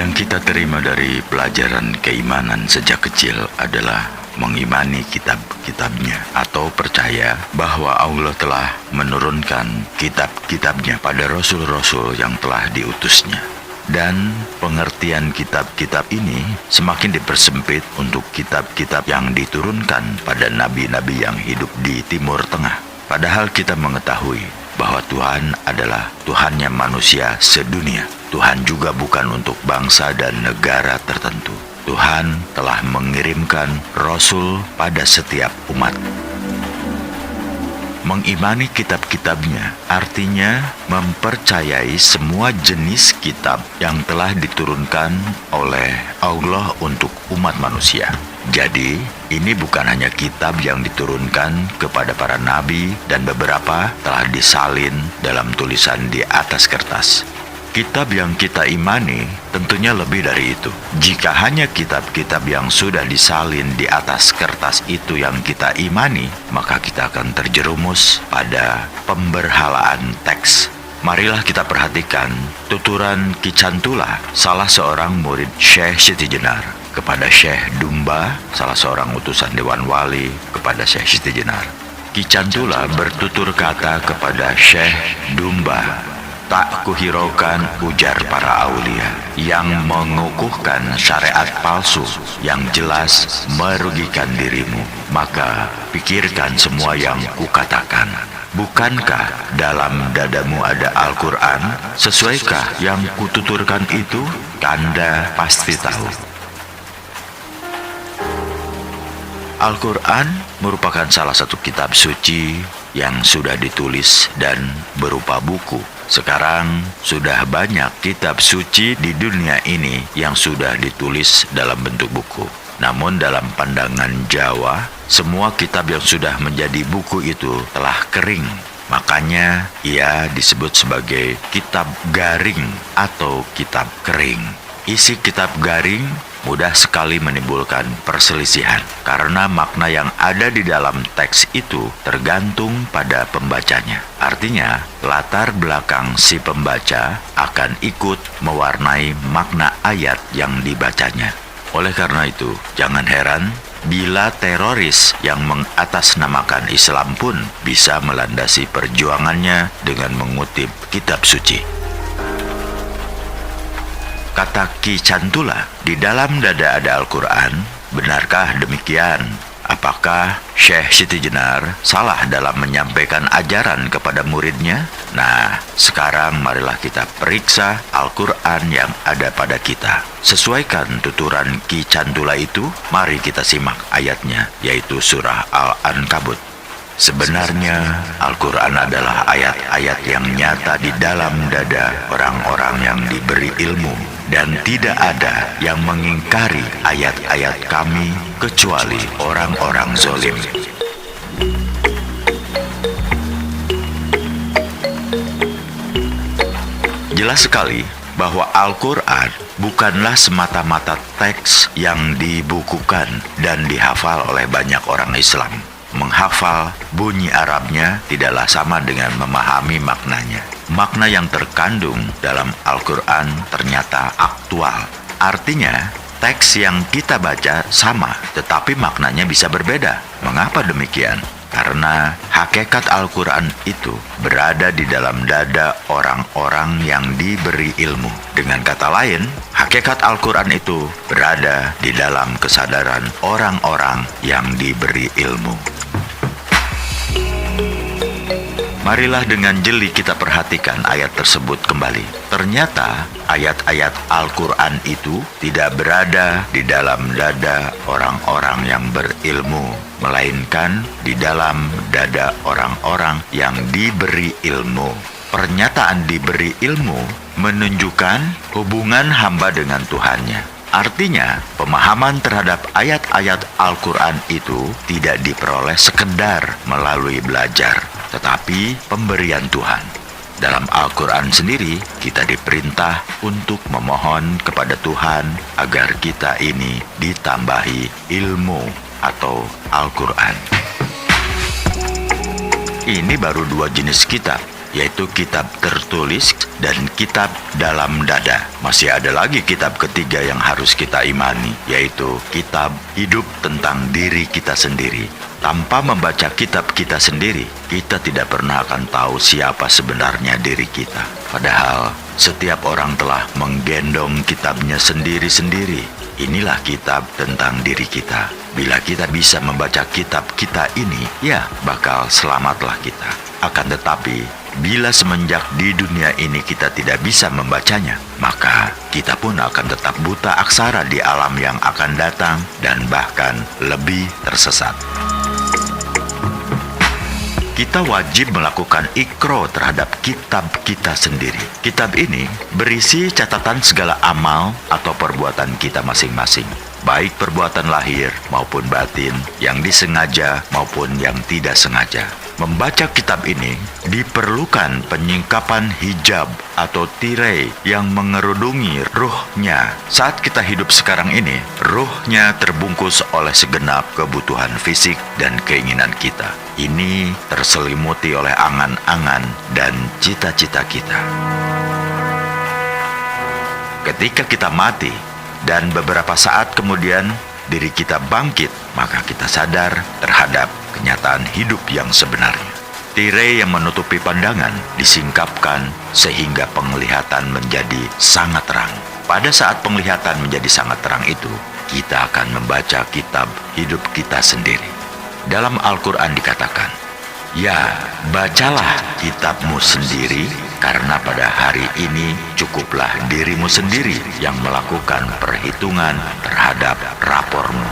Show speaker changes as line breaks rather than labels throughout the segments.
Yang kita terima dari pelajaran keimanan sejak kecil adalah mengimani kitab-kitabnya atau percaya bahwa Allah telah menurunkan kitab-kitabnya pada rasul-rasul yang telah diutusnya. Dan pengertian kitab-kitab ini semakin dipersempit untuk kitab-kitab yang diturunkan pada nabi-nabi yang hidup di Timur Tengah. Padahal kita mengetahui bahwa Tuhan adalah Tuhannya manusia sedunia. Tuhan juga bukan untuk bangsa dan negara tertentu. Tuhan telah mengirimkan Rasul pada setiap umat. Mengimani kitab-kitabnya artinya mempercayai semua jenis kitab yang telah diturunkan oleh Allah untuk umat manusia. Jadi, ini bukan hanya kitab yang diturunkan kepada para nabi dan beberapa telah disalin dalam tulisan di atas kertas. Kitab yang kita imani tentunya lebih dari itu. Jika hanya kitab-kitab yang sudah disalin di atas kertas itu yang kita imani, maka kita akan terjerumus pada pemberhalaan teks. Marilah kita perhatikan tuturan Ki Cantula, salah seorang murid Syekh Siti Jenar, kepada Syekh Dumba, salah seorang utusan Dewan Wali, kepada Syekh Siti Jenar. Ki Cantula bertutur kata kepada Syekh Dumba, "Tak kuhiraukan ujar para aulia yang mengukuhkan syariat palsu yang jelas merugikan dirimu, maka pikirkan semua yang kukatakan. Bukankah dalam dadamu ada Al-Quran? Sesuaikah yang kututurkan itu? Anda pasti tahu." Al-Quran merupakan salah satu kitab suci yang sudah ditulis dan berupa buku. Sekarang sudah banyak kitab suci di dunia ini yang sudah ditulis dalam bentuk buku. Namun dalam pandangan Jawa, semua kitab yang sudah menjadi buku itu telah kering. Makanya ia disebut sebagai kitab garing atau kitab kering. Isi kitab garing mudah sekali menimbulkan perselisihan karena makna yang ada di dalam teks itu tergantung pada pembacanya. Artinya, latar belakang si pembaca akan ikut mewarnai makna ayat yang dibacanya. Oleh karena itu, jangan heran bila teroris yang mengatasnamakan Islam pun bisa melandasi perjuangannya dengan mengutip kitab suci. Kata Ki Cantula, di dalam dada ada Al-Quran. Benarkah demikian? Apakah Syekh Siti Jenar salah dalam menyampaikan ajaran kepada muridnya? Nah, sekarang marilah kita periksa Al-Quran yang ada pada kita. Sesuaikan tuturan Ki Cantula itu, mari kita simak ayatnya, yaitu surah Al-Ankabut. Sebenarnya, Al-Quran adalah ayat-ayat yang nyata di dalam dada orang-orang yang diberi ilmu. Dan tidak ada yang mengingkari ayat-ayat kami kecuali orang-orang zalim. Jelas sekali bahwa Al-Quran bukanlah semata-mata teks yang dibukukan dan dihafal oleh banyak orang Islam. Menghafal bunyi Arabnya tidaklah sama dengan memahami maknanya. Makna yang terkandung dalam Al-Quran ternyata aktual. Artinya, teks yang kita baca sama, tetapi maknanya bisa berbeda. Mengapa demikian? Karena hakikat Al-Quran itu berada di dalam dada orang-orang yang diberi ilmu. Dengan kata lain, hakikat Al-Quran itu berada di dalam kesadaran orang-orang yang diberi ilmu. Marilah dengan jeli kita perhatikan ayat tersebut kembali. Ternyata ayat-ayat Al-Quran itu tidak berada di dalam dada orang-orang yang berilmu, melainkan di dalam dada orang-orang yang diberi ilmu. Pernyataan diberi ilmu menunjukkan hubungan hamba dengan Tuhannya. Artinya, pemahaman terhadap ayat-ayat Al-Quran itu tidak diperoleh sekedar melalui belajar, tetapi pemberian Tuhan. Dalam Al-Quran sendiri, kita diperintah untuk memohon kepada Tuhan agar kita ini ditambahi ilmu atau Al-Quran. Ini baru dua jenis kitab, yaitu kitab tertulis dan kitab dalam dada. Masih ada lagi kitab ketiga yang harus kita imani, yaitu kitab hidup tentang diri kita sendiri. Tanpa membaca kitab kita sendiri, kita tidak pernah akan tahu siapa sebenarnya diri kita. Padahal setiap orang telah menggendong kitabnya sendiri-sendiri. Inilah kitab tentang diri kita. Bila kita bisa membaca kitab kita ini, ya bakal selamatlah kita. Akan tetapi, bila semenjak di dunia ini kita tidak bisa membacanya, maka kita pun akan tetap buta aksara di alam yang akan datang dan bahkan lebih tersesat. Kita wajib melakukan ikro terhadap kitab kita sendiri. Kitab ini berisi catatan segala amal atau perbuatan kita masing-masing, baik perbuatan lahir maupun batin, yang disengaja maupun yang tidak sengaja. Membaca kitab ini diperlukan penyingkapan hijab atau tirai yang mengerudungi ruhnya. Saat kita hidup sekarang ini, ruhnya terbungkus oleh segenap kebutuhan fisik dan keinginan kita. Ini terselimuti oleh angan-angan dan cita-cita kita. Ketika kita mati dan beberapa saat kemudian diri kita bangkit, maka kita sadar terhadap kenyataan hidup yang sebenarnya. Tirai yang menutupi pandangan disingkapkan sehingga penglihatan menjadi sangat terang. Pada saat penglihatan menjadi sangat terang itu, kita akan membaca kitab hidup kita sendiri. Dalam Al-Quran dikatakan, "Ya, bacalah kitabmu sendiri, karena pada hari ini cukuplah dirimu sendiri yang melakukan perhitungan terhadap rapormu."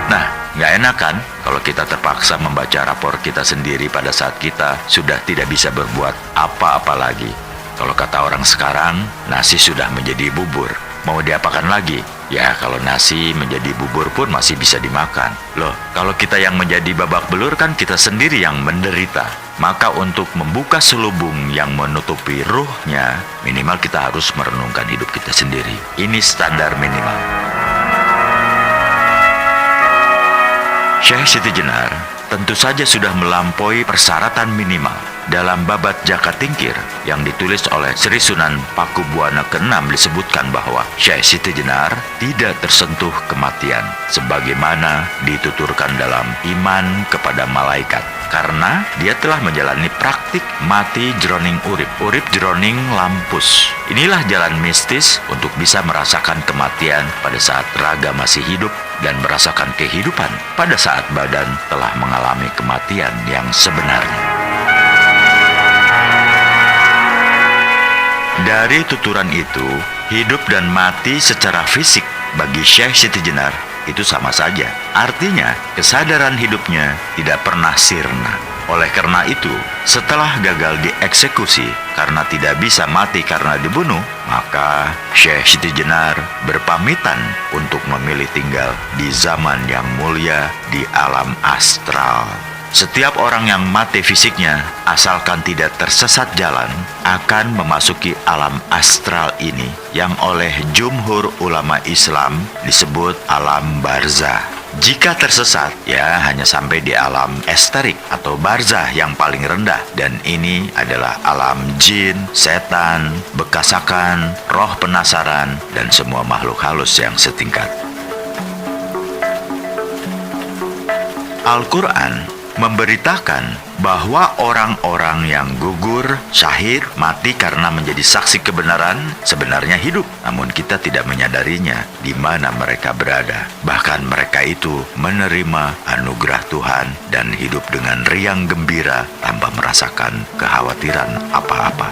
Nah, nggak enak kan kalau kita terpaksa membaca rapor kita sendiri pada saat kita sudah tidak bisa berbuat apa-apa lagi. Kalau kata orang sekarang, nasi sudah menjadi bubur. Mau diapakan lagi? Ya, kalau nasi menjadi bubur pun masih bisa dimakan. Loh, kalau kita yang menjadi babak belur kan kita sendiri yang menderita. Maka untuk membuka selubung yang menutupi ruhnya, minimal kita harus merenungkan hidup kita sendiri. Ini standar minimal. Syekh Siti Jenar tentu saja sudah melampaui persyaratan minimal. Dalam Babat Jaka Tingkir yang ditulis oleh Sri Sunan Pakubuwana ke-6 disebutkan bahwa Syekh Siti Jenar tidak tersentuh kematian sebagaimana dituturkan dalam iman kepada malaikat, karena dia telah menjalani praktik mati jroning urip, urip jroning lampus. Inilah jalan mistis untuk bisa merasakan kematian pada saat raga masih hidup dan merasakan kehidupan pada saat badan telah mengalami kematian yang sebenarnya. Dari tuturan itu, hidup dan mati secara fisik bagi Syekh Siti Jenar itu sama saja. Artinya, kesadaran hidupnya tidak pernah sirna. Oleh karena itu, setelah gagal dieksekusi karena tidak bisa mati karena dibunuh, maka Syekh Siti Jenar berpamitan untuk memilih tinggal di zaman yang mulia di alam astral. Setiap orang yang mati fisiknya, asalkan tidak tersesat jalan, akan memasuki alam astral ini yang oleh jumhur ulama Islam disebut alam barzah. Jika tersesat, ya hanya sampai di alam esterik atau barzah yang paling rendah. Dan ini adalah alam jin, setan, bekasakan, roh penasaran, dan semua makhluk halus yang setingkat. Al-Quran memberitakan bahwa orang-orang yang gugur, syahid, mati karena menjadi saksi kebenaran sebenarnya hidup, namun kita tidak menyadarinya di mana mereka berada. Bahkan mereka itu menerima anugerah Tuhan dan hidup dengan riang gembira tanpa merasakan kekhawatiran apa-apa.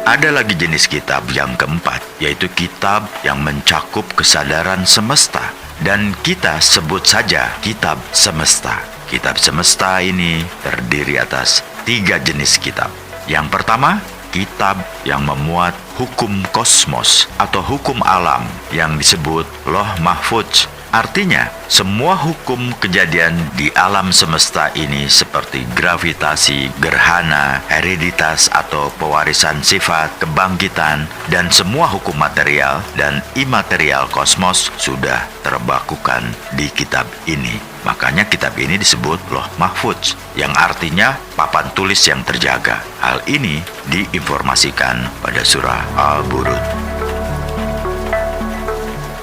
Ada lagi jenis kitab yang keempat, yaitu kitab yang mencakup kesadaran semesta. Dan kita sebut saja kitab semesta. Kitab semesta ini terdiri atas 3 jenis kitab. Yang pertama, kitab yang memuat hukum kosmos atau hukum alam yang disebut Loh Mahfudz Artinya, semua hukum kejadian di alam semesta ini seperti gravitasi, gerhana, hereditas atau pewarisan sifat, kebangkitan, dan semua hukum material dan imaterial kosmos sudah terbakukan di kitab ini. Makanya kitab ini disebut Loh Mahfudz, yang artinya papan tulis yang terjaga. Hal ini diinformasikan pada surah Al-Burud.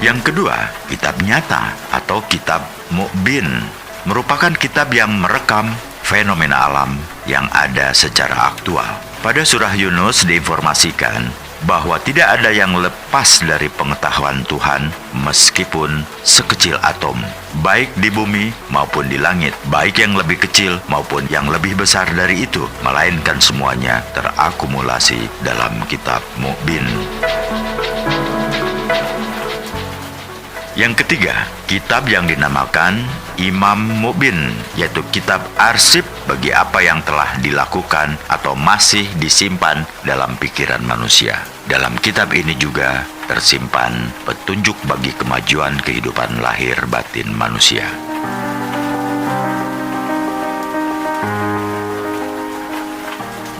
Yang kedua, kitab nyata atau kitab Mu'bin merupakan kitab yang merekam fenomena alam yang ada secara aktual. Pada surah Yunus diinformasikan bahwa tidak ada yang lepas dari pengetahuan Tuhan meskipun sekecil atom, baik di bumi maupun di langit, baik yang lebih kecil maupun yang lebih besar dari itu, melainkan semuanya terakumulasi dalam kitab Mu'bin. Yang ketiga, kitab yang dinamakan Imam Mu'bin, yaitu kitab arsip bagi apa yang telah dilakukan atau masih disimpan dalam pikiran manusia. Dalam kitab ini juga tersimpan petunjuk bagi kemajuan kehidupan lahir batin manusia.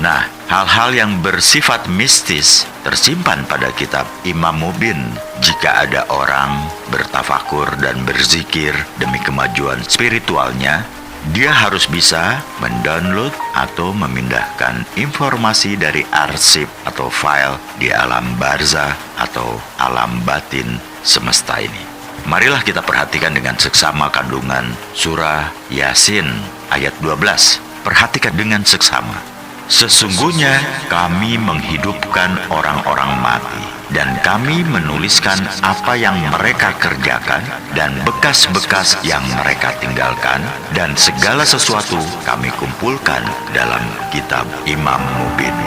Nah, hal-hal yang bersifat mistis tersimpan pada kitab Imam Mu'bin. Jika ada orang bertafakur dan berzikir demi kemajuan spiritualnya, dia harus bisa mendownload atau memindahkan informasi dari arsip atau file di alam barzah atau alam batin semesta ini. Marilah kita perhatikan dengan seksama kandungan surah Yasin ayat 12. Perhatikan dengan seksama. Sesungguhnya kami menghidupkan orang-orang mati, dan kami menuliskan apa yang mereka kerjakan dan bekas-bekas yang mereka tinggalkan, dan segala sesuatu kami kumpulkan dalam kitab Imam Mu'bin.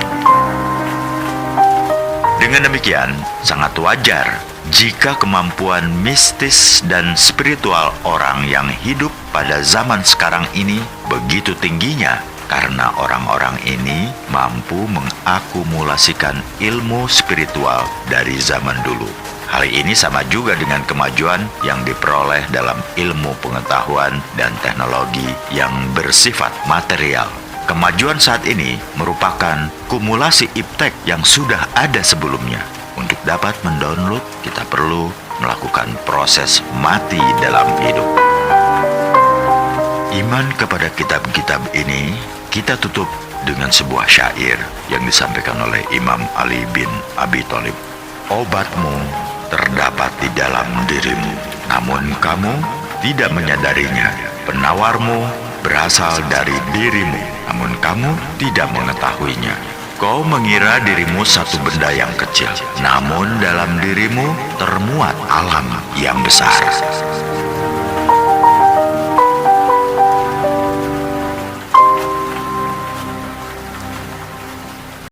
Dengan demikian, sangat wajar jika kemampuan mistis dan spiritual orang yang hidup pada zaman sekarang ini begitu tingginya, karena orang-orang ini mampu mengakumulasikan ilmu spiritual dari zaman dulu. Hal ini sama juga dengan kemajuan yang diperoleh dalam ilmu pengetahuan dan teknologi yang bersifat material. Kemajuan saat ini merupakan kumulasi iptek yang sudah ada sebelumnya. Untuk dapat mendownload, kita perlu melakukan proses mati dalam hidup. Iman kepada kitab-kitab ini kita tutup dengan sebuah syair yang disampaikan oleh Imam Ali bin Abi Thalib. Obatmu terdapat di dalam dirimu, namun kamu tidak menyadarinya. Penawarmu berasal dari dirimu, namun kamu tidak mengetahuinya. Kau mengira dirimu satu benda yang kecil, namun dalam dirimu termuat alam yang besar.